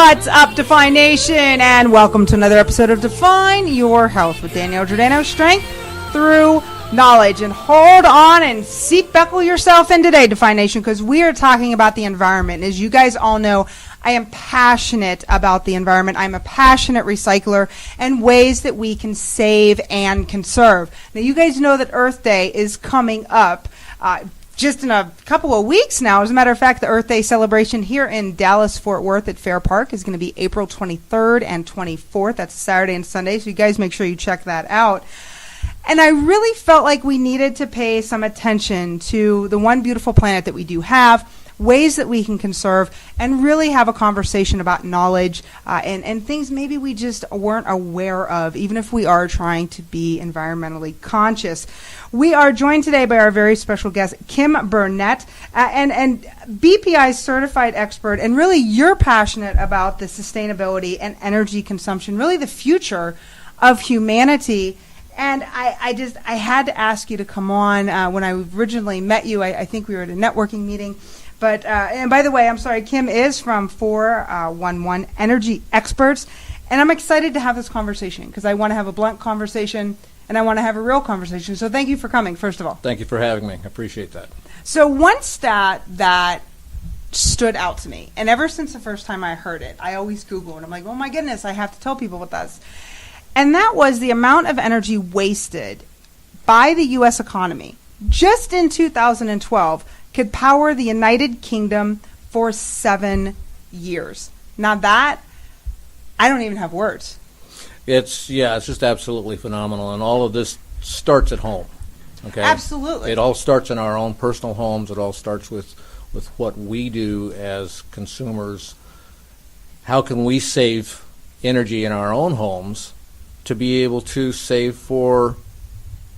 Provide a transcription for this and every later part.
What's up, Define Nation, and welcome to another episode of Define Your Health with Danielle Girdano, strength through knowledge. And hold on and seat buckle yourself in today, Define Nation, because we are talking about the environment. As you guys all know, I am passionate about the environment. I'm a passionate recycler and ways that we can save and conserve. Now, you guys know that Earth Day is coming up just in a couple of weeks now. As a matter of fact, the Earth Day celebration here in Dallas-Fort Worth at Fair Park is going to be April 23rd and 24th. That's Saturday and Sunday, so you guys make sure you check that out. And I really felt like we needed to pay some attention to the one beautiful planet that we do have, ways that we can conserve, and really have a conversation about knowledge and things maybe we just weren't aware of, even if we are trying to be environmentally conscious. We are joined today by our very special guest, Kim Burnett, and BPI's certified expert, and really you're passionate about the sustainability and energy consumption, really the future of humanity. And I had to ask you to come on. When I originally met you, I think we were at a networking meeting. But, and by the way, I'm sorry, Kim is from 411 Energy Experts. And I'm excited to have this conversation because I want to have a blunt conversation and I want to have a real conversation. So thank you for coming, first of all. Thank you for having me. I appreciate that. So one stat that stood out to me, and ever since the first time I heard it, I always Google it. I'm like, oh my goodness, I have to tell people what that's. And that was the amount of energy wasted by the U.S. economy just in 2012 could power the United Kingdom for 7 years. Now that, I don't even have words. It's just absolutely phenomenal. And all of this starts at home. Okay? Absolutely. It all starts in our own personal homes. It all starts with what we do as consumers. How can we save energy in our own homes to be able to save for,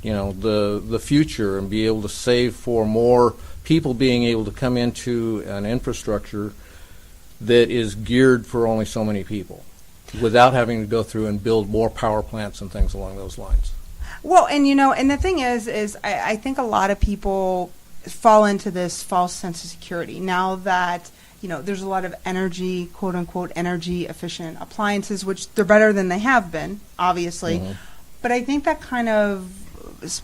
the future and be able to save for more people being able to come into an infrastructure that is geared for only so many people without having to go through and build more power plants and things along those lines. Well, and and the thing is I think a lot of people fall into this false sense of security now that there's a lot of energy, quote unquote, energy efficient appliances, which they're better than they have been, obviously. Mm-hmm. But I think that kind of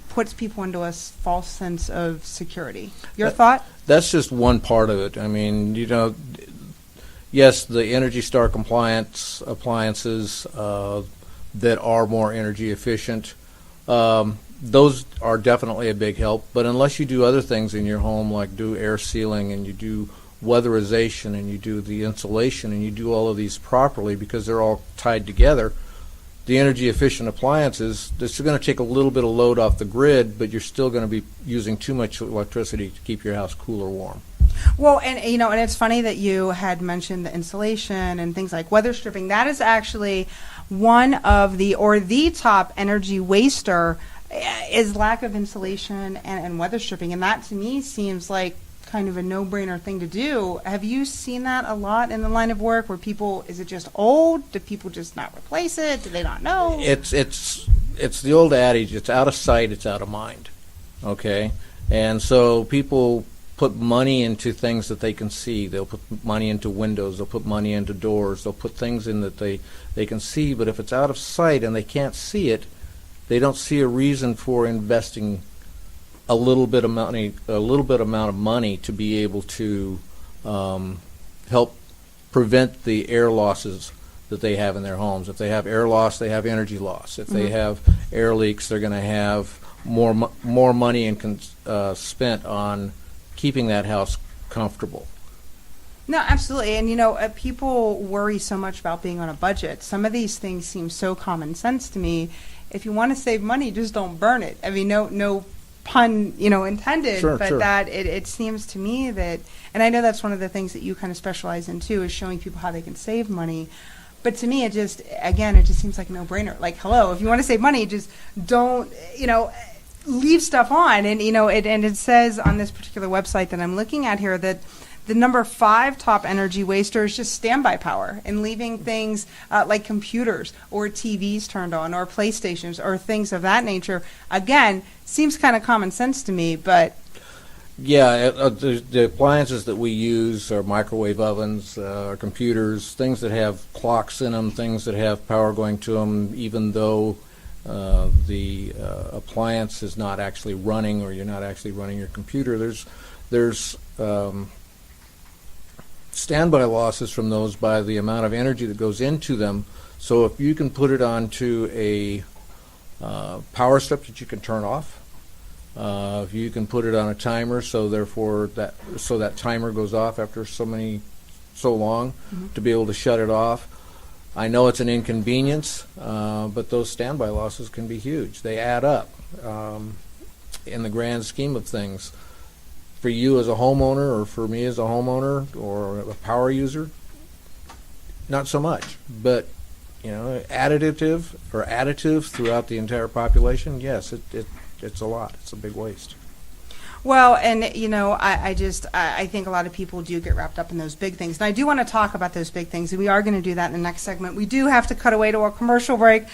puts people into a false sense of security. Your thought? That's just one part of it. I mean, yes, the Energy Star compliance appliances that are more energy efficient, those are definitely a big help. But unless you do other things in your home, like do air sealing and you do weatherization and you do the insulation and you do all of these properly because they're all tied together, the energy efficient appliances, it's going to take a little bit of load off the grid, but you're still going to be using too much electricity to keep your house cool or warm. Well, and and it's funny that you had mentioned the insulation and things like weather stripping. That is actually one of the top energy waster is lack of insulation and weather stripping, and that to me seems like kind of a no-brainer thing to do. Have you seen that a lot in the line of work where people, is it just old? Do people just not replace it? Do they not know? It's the old adage, it's out of sight, it's out of mind. Okay? And so people put money into things that they can see. They'll put money into windows, they'll put money into doors, they'll put things in that they can see, but if it's out of sight and they can't see it, they don't see a reason for investing a little bit amount of money to be able to help prevent the air losses that they have in their homes. If they have air loss, they have energy loss. If they have air leaks, they're going to have more money spent on keeping that house comfortable. No, absolutely. And people worry so much about being on a budget. Some of these things seem so common sense to me. If you want to save money, just don't burn it. I mean, no pun, intended, sure. That it seems to me that, and I know that's one of the things that you kind of specialize in too, is showing people how they can save money. But to me, it just seems like a no-brainer. Like, hello, if you want to save money, just don't, leave stuff on. And, it says on this particular website that I'm looking at here that the number 5 top energy waster is just standby power and leaving things like computers or TVs turned on or PlayStations or things of that nature. Again, seems kind of common sense to me, but The appliances that we use are microwave ovens, computers, things that have clocks in them, things that have power going to them, even though the appliance is not actually running, or you're not actually running your computer. There's standby losses from those by the amount of energy that goes into them. So if you can put it onto a power strip that you can turn off, if you can put it on a timer, so that timer goes off after so long, to be able to shut it off. I know it's an inconvenience, but those standby losses can be huge. They add up in the grand scheme of things. For you as a homeowner, or for me as a homeowner, or a power user, not so much. But additive throughout the entire population, yes, it's a lot. It's a big waste. Well, and I think a lot of people do get wrapped up in those big things. And I do want to talk about those big things, and we are going to do that in the next segment. We do have to cut away to our commercial break,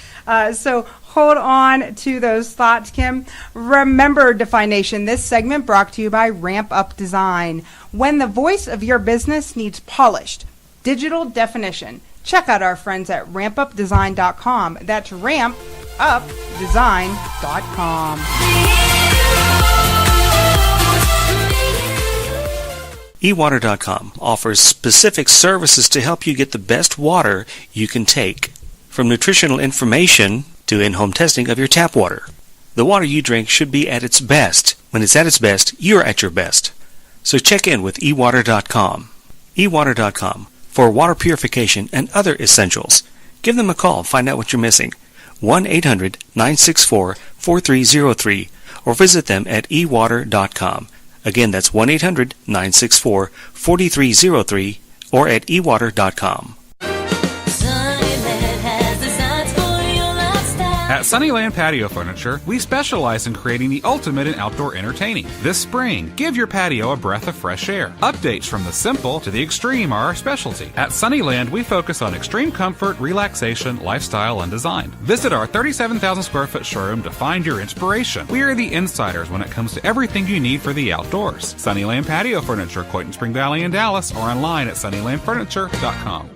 so hold on to those thoughts, Kim. Remember, Define Nation, this segment brought to you by Ramp Up Design. When the voice of your business needs polished digital definition, check out our friends at rampupdesign.com. That's rampupdesign.com. eWater.com offers specific services to help you get the best water you can take, from nutritional information to in-home testing of your tap water. The water you drink should be at its best. When it's at its best, you're at your best. So check in with eWater.com. eWater.com for water purification and other essentials. Give them a call and find out what you're missing. 1-800-964-4303 or visit them at eWater.com. Again, that's 1-800-964-4303 or at eWater.com. At Sunnyland Patio Furniture, we specialize in creating the ultimate in outdoor entertaining. This spring, give your patio a breath of fresh air. Updates from the simple to the extreme are our specialty. At Sunnyland, we focus on extreme comfort, relaxation, lifestyle, and design. Visit our 37,000 square foot showroom to find your inspiration. We are the insiders when it comes to everything you need for the outdoors. Sunnyland Patio Furniture, Coyton Spring Valley in Dallas, or online at sunnylandfurniture.com.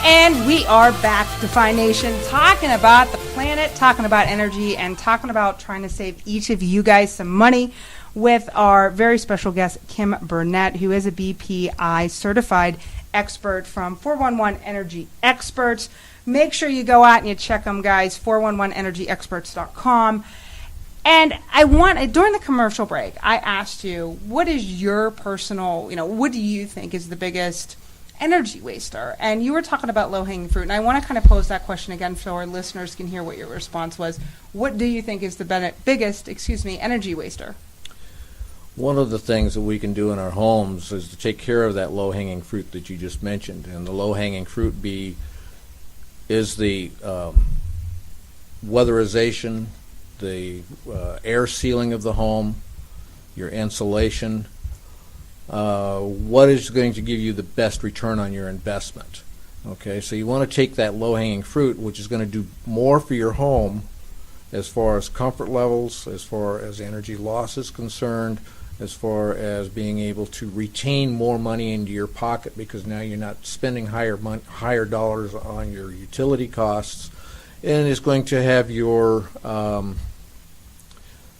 And we are back, Define Nation, talking about the planet, talking about energy, and talking about trying to save each of you guys some money with our very special guest, Kim Burnett, who is a BPI certified expert from 411 Energy Experts. Make sure you go out and you check them, guys, 411energyexperts.com. And during the commercial break, I asked you, what is your personal, what do you think is the biggest energy waster? And you were talking about low-hanging fruit, and I want to kind of pose that question again so our listeners can hear what your response was. What do you think is the biggest energy waster? One of the things that we can do in our homes is to take care of that low-hanging fruit that you just mentioned. And the low-hanging fruit is the weatherization, the air sealing of the home, your insulation. What is going to give you the best return on your investment? Okay, so you want to take that low-hanging fruit, which is going to do more for your home as far as comfort levels, as far as energy loss is concerned, as far as being able to retain more money into your pocket, because now you're not spending higher dollars on your utility costs, and it's going to have your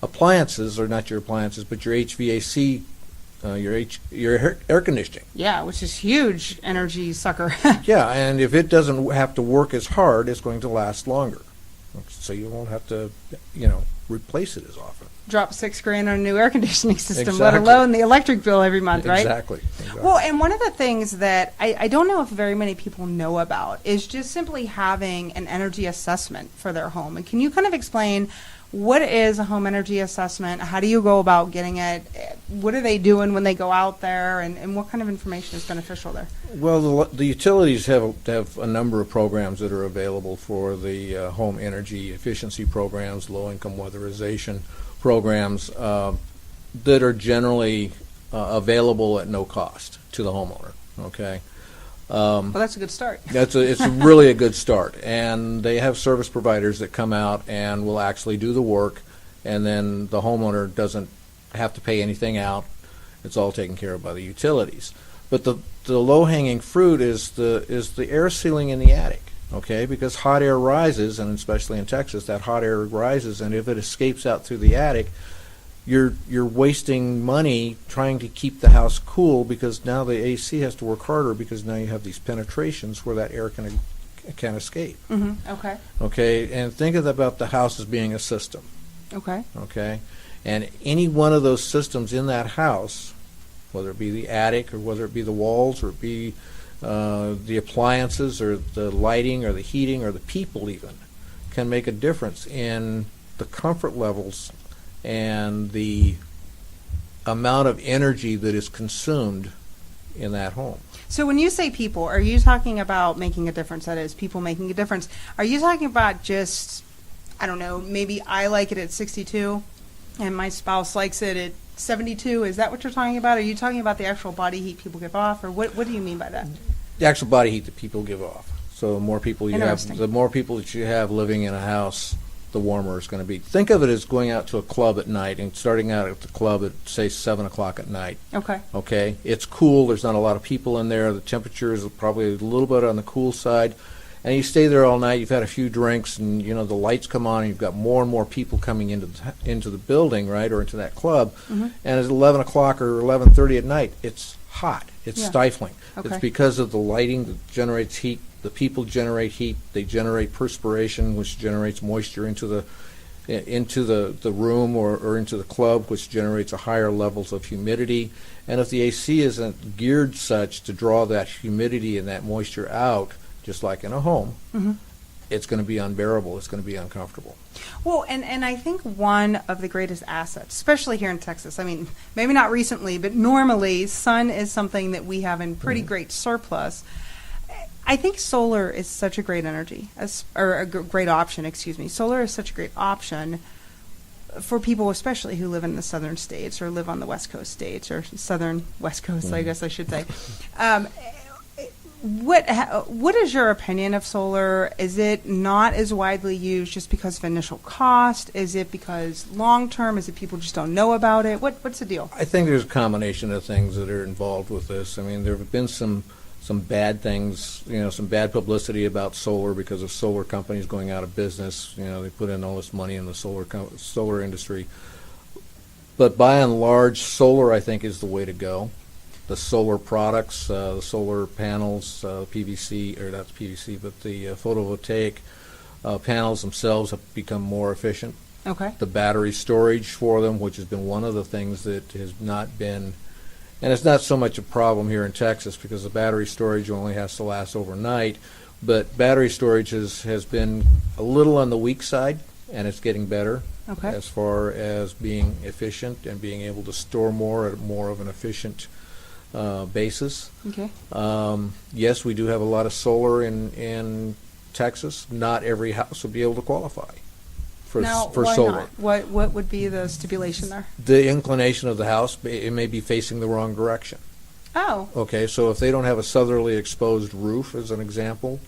appliances, or not your appliances, but your HVAC, your air conditioning. Yeah, which is huge energy sucker. Yeah, and if it doesn't have to work as hard, it's going to last longer. So you won't have to, replace it as often. Drop $6,000 on a new air conditioning system, Exactly. let alone the electric bill every month, right? Exactly. Well, and one of the things that I don't know if very many people know about is just simply having an energy assessment for their home. And can you kind of explain what is a home energy assessment? How do you go about getting it? What are they doing when they go out there? And what kind of information is beneficial there? Well, the utilities have a number of programs that are available for the home energy efficiency programs, low-income weatherization programs that are generally available at no cost to the homeowner. Okay. Well, that's a good start. It's really a good start, and they have service providers that come out and will actually do the work and then the homeowner doesn't have to pay anything out. It's all taken care of by the utilities. But the low-hanging fruit is the air sealing in the attic, okay? Because hot air rises, and especially in Texas, that hot air rises, and if it escapes out through the attic, you're wasting money trying to keep the house cool, because now the AC has to work harder, because now you have these penetrations where that air can escape. Mm-hmm. Okay. Okay, and think about the house as being a system. Okay. Okay, and any one of those systems in that house, whether it be the attic or whether it be the walls or it be the appliances or the lighting or the heating or the people even, can make a difference in the comfort levels and the amount of energy that is consumed in that home. So when you say people, are you talking about making a difference? That is, people making a difference. Are you talking about just, I don't know, maybe I like it at 62 and my spouse likes it at 72? Is that what you're talking about? Are you talking about the actual body heat people give off, or what do you mean by that? The actual body heat that people give off. So the more people you have, Interesting. the more people that you have living in a house, the warmer it's going to be. Think of it as going out to a club at night and starting out at the club at, say, 7 o'clock at night. Okay. Okay? It's cool. There's not a lot of people in there. The temperature is probably a little bit on the cool side. And you stay there all night. You've had a few drinks, and the lights come on, and you've got more and more people coming into the building, right, or into that club. Mm-hmm. And at 11 o'clock or 11:30 at night, it's hot. It's Yeah. stifling. Okay. It's because of the lighting that generates heat. The people generate heat. They generate perspiration, which generates moisture into the room or into the club, which generates a higher levels of humidity. And if the AC isn't geared such to draw that humidity and that moisture out, just like in a home, Mm-hmm. it's going to be unbearable. It's going to be uncomfortable. Well, and I think one of the greatest assets, especially here in Texas, I mean, maybe not recently, but normally sun is something that we have in pretty great surplus. I think solar is such a great great option, excuse me. Solar is such a great option for people, especially who live in the southern states or live on the west coast states, or southern west coast, I guess I should say. What is your opinion of solar? Is it not as widely used just because of initial cost? Is it because long term? Is it people just don't know about it? What's the deal? I think there's a combination of things that are involved with this. I mean, there have been some bad things, some bad publicity about solar because of solar companies going out of business. They put in all this money in the solar industry. But by and large, solar, I think, is the way to go. The solar products, the solar panels, PVC, or not PVC, but the photovoltaic panels themselves have become more efficient. Okay. The battery storage for them, which has been one of the things that has not been, and it's not so much a problem here in Texas because the battery storage only has to last overnight, but battery storage has been a little on the weak side, and it's getting better. Okay. As far as being efficient and being able to store more at more of an efficient basis. Okay. Yes, we do have a lot of solar in Texas. Not every house will be able to qualify for why solar. not? What would be the stipulation there? The inclination of the house, it may be facing the wrong direction. Oh. Okay, so if they don't have a southerly exposed roof, as an example,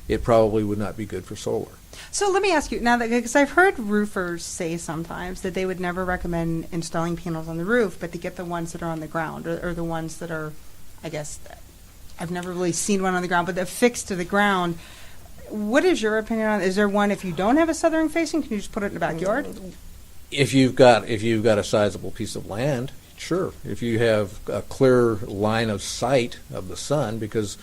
it probably would not be good for solar. So let me ask you now, because I've heard roofers say sometimes that they would never recommend installing panels on the roof, but to get the ones that are on the ground, or the ones that are, I guess, I've never really seen one on the ground, but they're fixed to the ground. What is your opinion on? Is there one if you don't have a southern facing? Can you just put it in the backyard? If you've got a sizable piece of land, sure. If you have a clear line of sight of the sun, because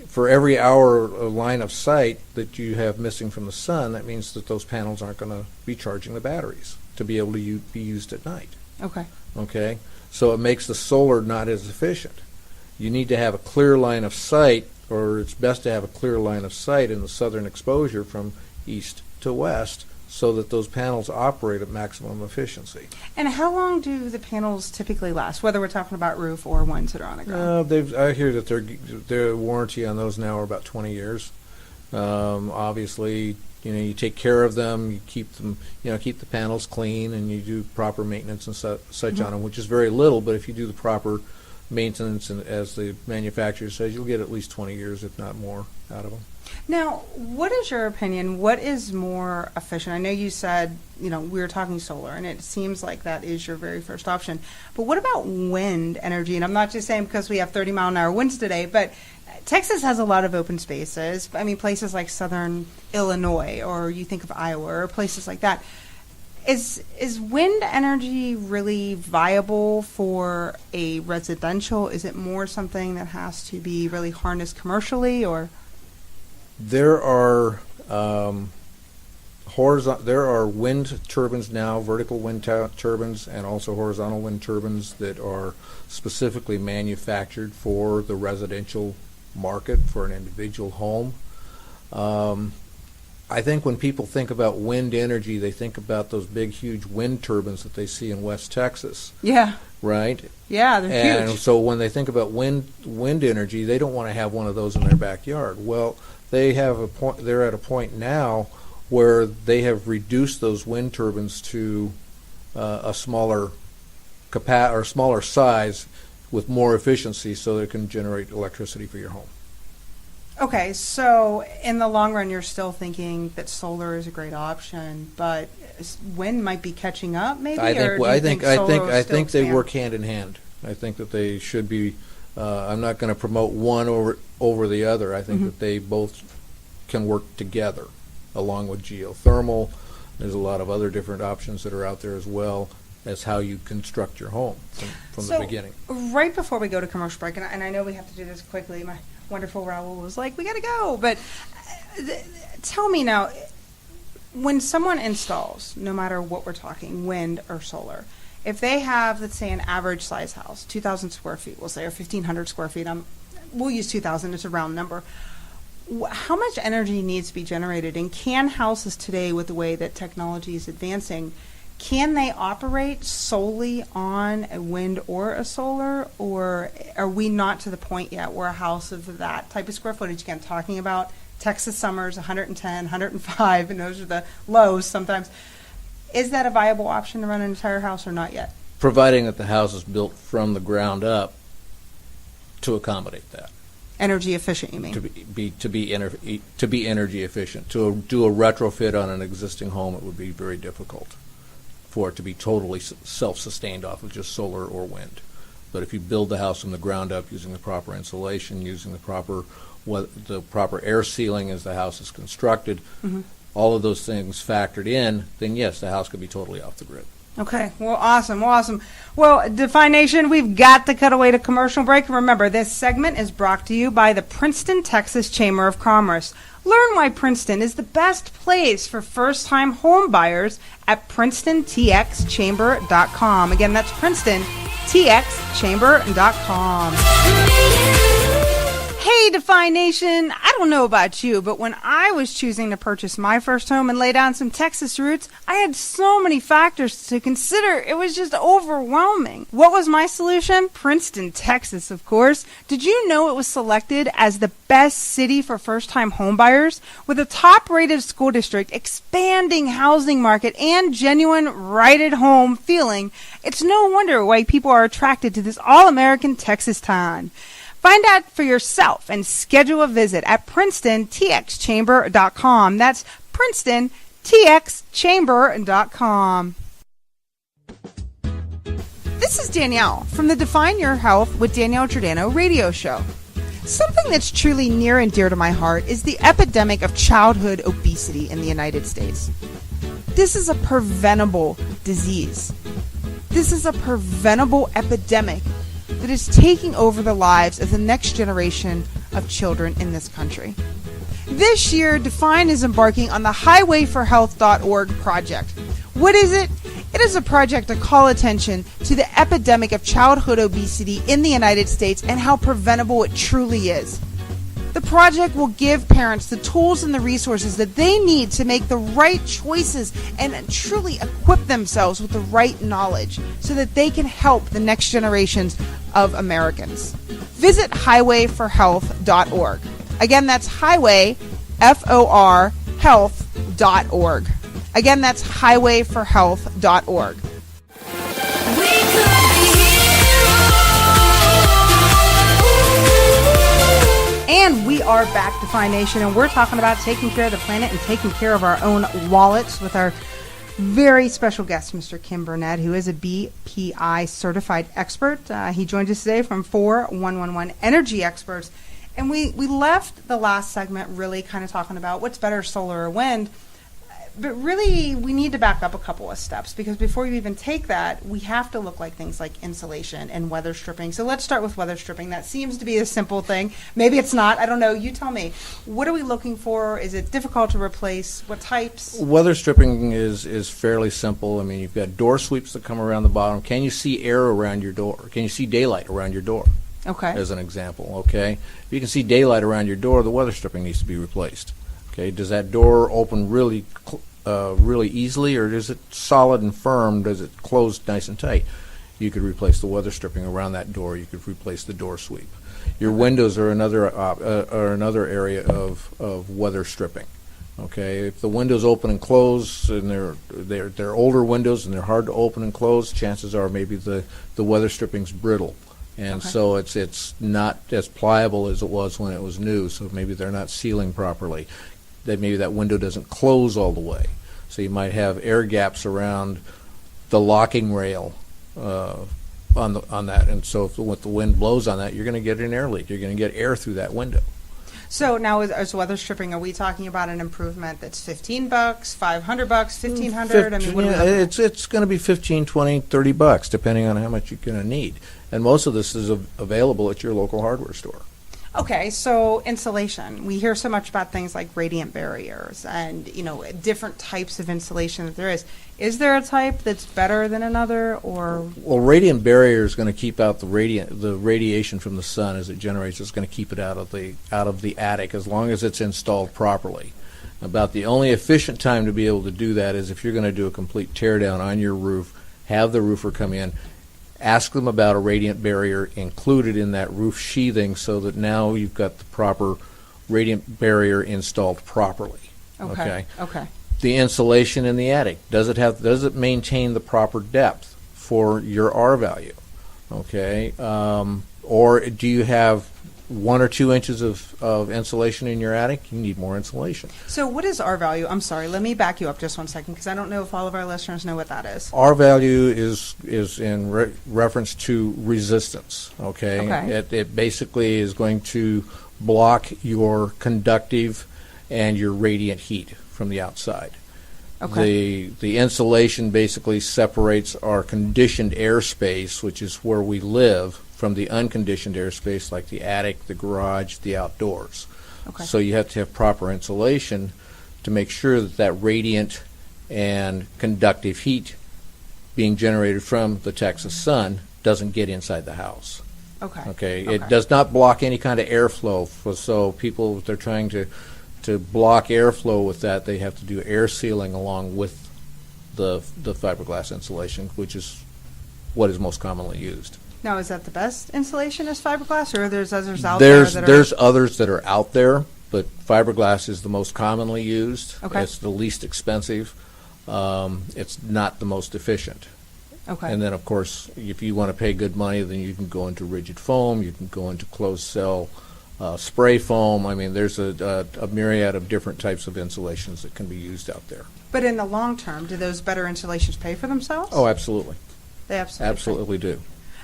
for every hour of line of sight that you have missing from the sun, that means that those panels aren't going to be charging the batteries to be able to be used at night. Okay. Okay? So it makes the solar not as efficient. You need to have a clear line of sight, or it's best to have a clear line of sight in the southern exposure from east to west, so that those panels operate at maximum efficiency. And how long do the panels typically last, whether we're talking about roof or ones that are on the ground? I hear that their warranty on those now are about 20 years. Obviously, you take care of them, you keep them, keep the panels clean, and you do proper maintenance and such on them, which is very little. But if you do the proper maintenance, and as the manufacturer says, you'll get at least 20 years, if not more, out of them. Now, what is your opinion? What is more efficient? I know you said, we were talking solar, and it seems like that is your very first option. But what about wind energy? And I'm not just saying because we have 30-mile-an-hour winds today, but Texas has a lot of open spaces. I mean, places like southern Illinois, or you think of Iowa, or places like that. Is wind energy really viable for a residential? Is it more something that has to be really harnessed commercially, or? There are there are wind turbines now, vertical wind turbines, and also horizontal wind turbines that are specifically manufactured for the residential market for an individual home. I think when people think about wind energy, they think about those big, huge wind turbines that they see in West Texas. Yeah. Right? Yeah, they're and huge. So when they think about wind energy, they don't want to have one of those in their backyard. Well, they have a point. They're at a point now where they have reduced those wind turbines to a smaller smaller size with more efficiency, so they can generate electricity for your home. Okay, so in the long run, you're still thinking that solar is a great option, but wind might be catching up, maybe. I think they stand? work hand in hand. I think that they should be. I'm not going to promote one over the other. I think that they both can work together, along with geothermal. There's a lot of other different options that are out there as well as how you construct your home from the beginning. Right before we go to commercial break, and I know we have to do this quickly, my wonderful Raul was like, we got to go. But tell me now, when someone installs, no matter what we're talking, wind or solar, if they have, let's say, an average size house, 2,000 square feet, we'll say, or 1,500 square feet, we'll use 2,000, it's a round number. How much energy needs to be generated? And can houses today, with the way that technology is advancing, can they operate solely on a wind or a solar, or are we not to the point yet where a house of that type of square footage, again, talking about Texas summers, 110, 105, and those are the lows sometimes, is that a viable option to run an entire house or not yet? Providing that the house is built from the ground up to accommodate that. Energy efficient, you mean? To be energy efficient. To do a retrofit on an existing home, it would be very difficult for it to be totally self-sustained off of just solar or wind. But if you build the house from the ground up using the proper insulation, using the proper air sealing as the house is constructed, all of those things factored in, then yes, the house could be totally off the grid. Okay, well, awesome. Well, Define Nation, we've got to cut away to commercial break. Remember, this segment is brought to you by the Princeton, Texas Chamber of Commerce. Learn why Princeton is the best place for first-time home buyers at PrincetonTXChamber.com. Again, that's PrincetonTXChamber.com. Hey, Define Nation, I don't know about you, but when I was choosing to purchase my first home and lay down some Texas roots, I had so many factors to consider. It was just overwhelming. What was my solution? Princeton, Texas, of course. Did you know it was selected as the best city for first-time homebuyers? With a top-rated school district, expanding housing market, and genuine right-at-home feeling, it's no wonder why people are attracted to this all-American Texas town. Find out for yourself and schedule a visit at PrincetonTXChamber.com. That's PrincetonTXChamber.com. This is Danielle from the Define Your Health with Danielle Girdano radio show. Something that's truly near and dear to my heart is the epidemic of childhood obesity in the United States. This is a preventable disease. This is a preventable epidemic that is taking over the lives of the next generation of children in this country. This year, Define is embarking on the highwayforhealth.org project. What is it? It is a project to call attention to the epidemic of childhood obesity in the United States and how preventable it truly is. The project will give parents the tools and the resources that they need to make the right choices and truly equip themselves with the right knowledge so that they can help the next generations of Americans. Visit highwayforhealth.org. Again, that's highway, F-O-R, health.org. Again, that's highwayforhealth.org. And We are back to Fine Nation, and we're talking about taking care of the planet and taking care of our own wallets with our very special guest, Mr. Kim Burnett, who is a BPI certified expert. He joins us today from 4111 Energy Experts. And we left the last segment really kind of talking about what's better, solar or wind. But really, we need to back up a couple of steps, because before you even take that, we have to look like things like insulation and weather stripping. So let's start with weather stripping. That seems to be a simple thing. Maybe it's not. I don't know. You tell me. What are we looking for? Is it difficult to replace? What types? Weather stripping is fairly simple. I mean, you've got door sweeps that come around the bottom. Can you see air around your door? Can you see daylight around your door? Okay. As an example, okay? If you can see daylight around your door, the weather stripping needs to be replaced. Okay, does that door open really easily, or is it solid and firm? Does it close nice and tight? You could replace the weather stripping around that door. You could replace the door sweep. Your windows are another area of weather stripping. Okay, if the windows open and close and they're older windows and they're hard to open and close, chances are maybe the weather stripping's brittle. And so it's not as pliable as it was when it was new, so maybe they're not sealing properly. That maybe that window doesn't close all the way. So you might have air gaps around the locking rail on that. And so if the wind blows on that, you're going to get an air leak. You're going to get air through that window. So now, as weather stripping, are we talking about an improvement that's $15, $500, $1,500? I mean, what it's going to be $15, $20, $30, depending on how much you're going to need. And most of this is available at your local hardware store. Okay, so insulation. We hear so much about things like radiant barriers and, different types of insulation that there is. Is there a type that's better than another, or? Well, radiant barrier is going to keep out the radiation from the sun as it generates. It's going to keep it out of the attic as long as it's installed properly. About the only efficient time to be able to do that is if you're going to do a complete tear down on your roof, have the roofer come in, ask them about a radiant barrier included in that roof sheathing so that now you've got the proper radiant barrier installed properly. Okay. The insulation in the attic, does it maintain the proper depth for your R value? Okay. Or do you have 1 or 2 inches of insulation in your attic? You need more insulation. So what is R value? I'm sorry, let me back you up just 1 second, because I don't know if all of our listeners know what that is. R value is in reference to resistance. Okay. It basically is going to block your conductive and your radiant heat from the outside. Okay. The insulation basically separates our conditioned airspace, which is where we live, from the unconditioned airspace like the attic, the garage, the outdoors. Okay. So you have to have proper insulation to make sure that radiant and conductive heat being generated from the Texas sun doesn't get inside the house. Okay. It does not block any kind of airflow. So people, if they're trying to block airflow with that, they have to do air sealing along with the fiberglass insulation, which is what is most commonly used. Now, is that the best insulation is fiberglass, or there's others out there that are? There's others that are out there, but fiberglass is the most commonly used. Okay. It's the least expensive. It's not the most efficient. Okay. And then, of course, if you want to pay good money, then you can go into rigid foam. You can go into closed cell spray foam. I mean, there's a myriad of different types of insulations that can be used out there. But in the long term, do those better insulations pay for themselves? Oh, absolutely. They absolutely do.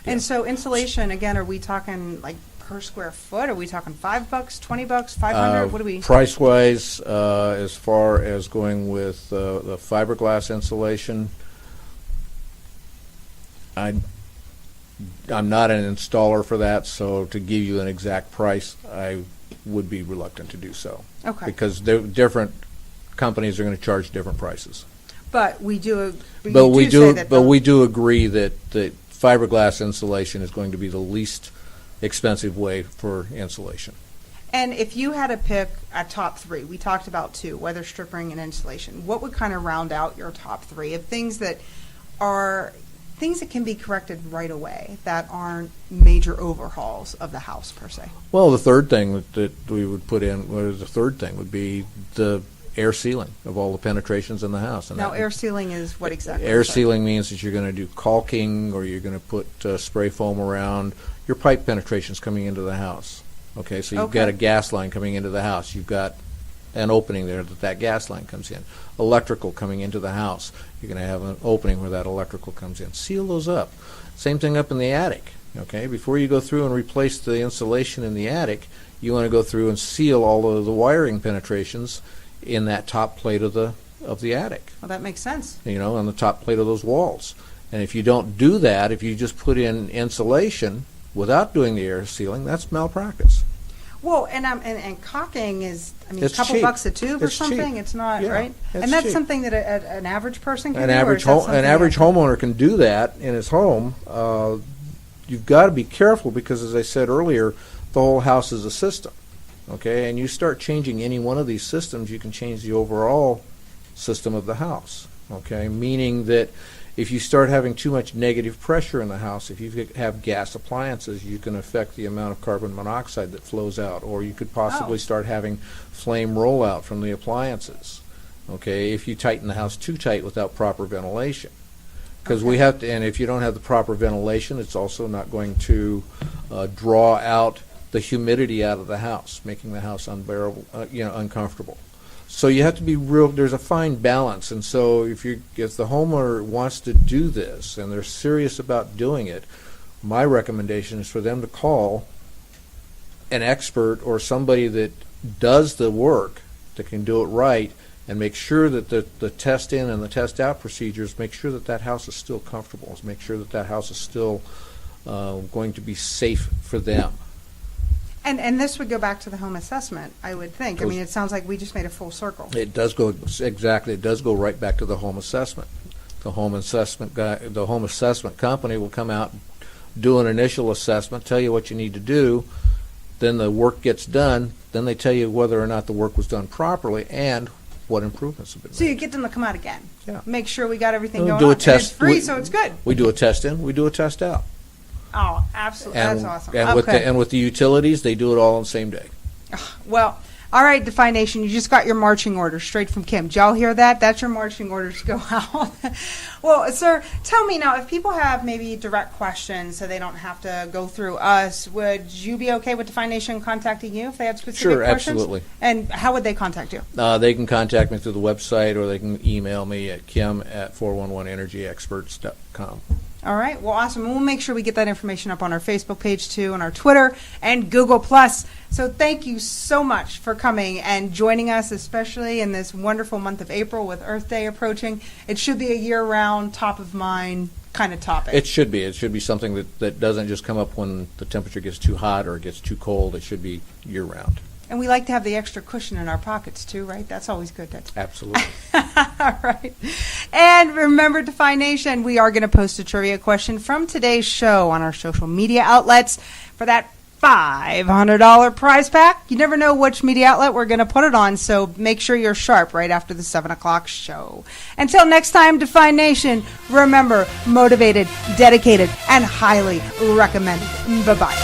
And so insulation, again, are we talking like per square foot? Are we talking $5, $20, $500? What do we? Price-wise, as far as going with the fiberglass insulation, I'm not an installer for that, so to give you an exact price, I would be reluctant to do so. Okay. Because different companies are going to charge different prices. But we do. We do agree that fiberglass insulation is going to be the least expensive way for insulation. And if you had to pick a top 3, we talked about 2, weather stripping and insulation, what would kind of round out your top 3 of things that can be corrected right away, that aren't major overhauls of the house per se? Well, the third thing that we would put in, would be the air sealing of all the penetrations in the house. And now, air sealing is what exactly? Air sealing means that you're going to do caulking, or you're going to put spray foam around your pipe penetrations coming into the house. Okay, so you've Okay. got a gas line coming into the house. You've got an opening there that gas line comes in. Electrical coming into the house. You're going to have an opening where that electrical comes in. Seal those up. Same thing up in the attic. Okay, before you go through and replace the insulation in the attic, you want to go through and seal all of the wiring penetrations in that top plate of the attic. Well, that makes sense. On the top plate of those walls. And if you don't do that, if you just put in insulation without doing the air sealing, that's malpractice. Well, and caulking is, It's a couple cheap. bucks a tube or It's something. cheap. It's not, Yeah, right? it's And that's cheap. something that an average person can An do? average or is that an average something homeowner can do that in his home. You've got to be careful because, as I said earlier, the whole house is a system. Okay, and you start changing any one of these systems, you can change the overall system of the house. Okay, meaning that if you start having too much negative pressure in the house, if you have gas appliances, you can affect the amount of carbon monoxide that flows out, or you could possibly start having flame rollout from the appliances. Okay, if you tighten the house too tight without proper ventilation. Because we have to, and if you don't have the proper ventilation, it's also not going to draw out the humidity out of the house, making the house unbearable, uncomfortable. So you have to be real. There's a fine balance, and so if the homeowner wants to do this and they're serious about doing it, my recommendation is for them to call an expert or somebody that does the work that can do it right, and make sure that the test in and the test out procedures make sure that house is still comfortable, make sure that house is still going to be safe for them. And this would go back to the home assessment, I would think. It sounds like we just made a full circle. It does go exactly. It does go right back to the home assessment. The home assessment company will come out, do an initial assessment, tell you what you need to do. Then the work gets done. Then they tell you whether or not the work was done properly and what improvements have been made. So you get them to come out again. Yeah. Make sure we got everything We'll going do on. a test. And it's free, We- so it's good. We do a test in. We do a test out. Oh, absolutely. And, That's awesome. and with the utilities, they do it all on the same day. Well, all right, Defy Nation, you just got your marching orders straight from Kim. Did y'all hear that? That's your marching orders to go out. Well, sir, tell me now, if people have maybe direct questions so they don't have to go through us, would you be okay with Defy Nation contacting you if they had specific Sure, questions? absolutely. And how would they contact you? They can contact me through the website, or they can email me at kim@411energyexperts.com. All right. Well, awesome. And we'll make sure we get that information up on our Facebook page, too, and our Twitter and Google+. So thank you so much for coming and joining us, especially in this wonderful month of April with Earth Day approaching. It should be a year-round, top-of-mind kind of topic. It should be. It should be something that doesn't just come up when the temperature gets too hot or it gets too cold. It should be year-round. And we like to have the extra cushion in our pockets, too, right? That's always good. Absolutely. All right. And remember, Defy Nation, we are going to post a trivia question from today's show on our social media outlets for that $500 prize pack. You never know which media outlet we're going to put it on, so make sure you're sharp right after the 7 o'clock show. Until next time, Defy Nation, remember, motivated, dedicated, and highly recommended. Bye-bye.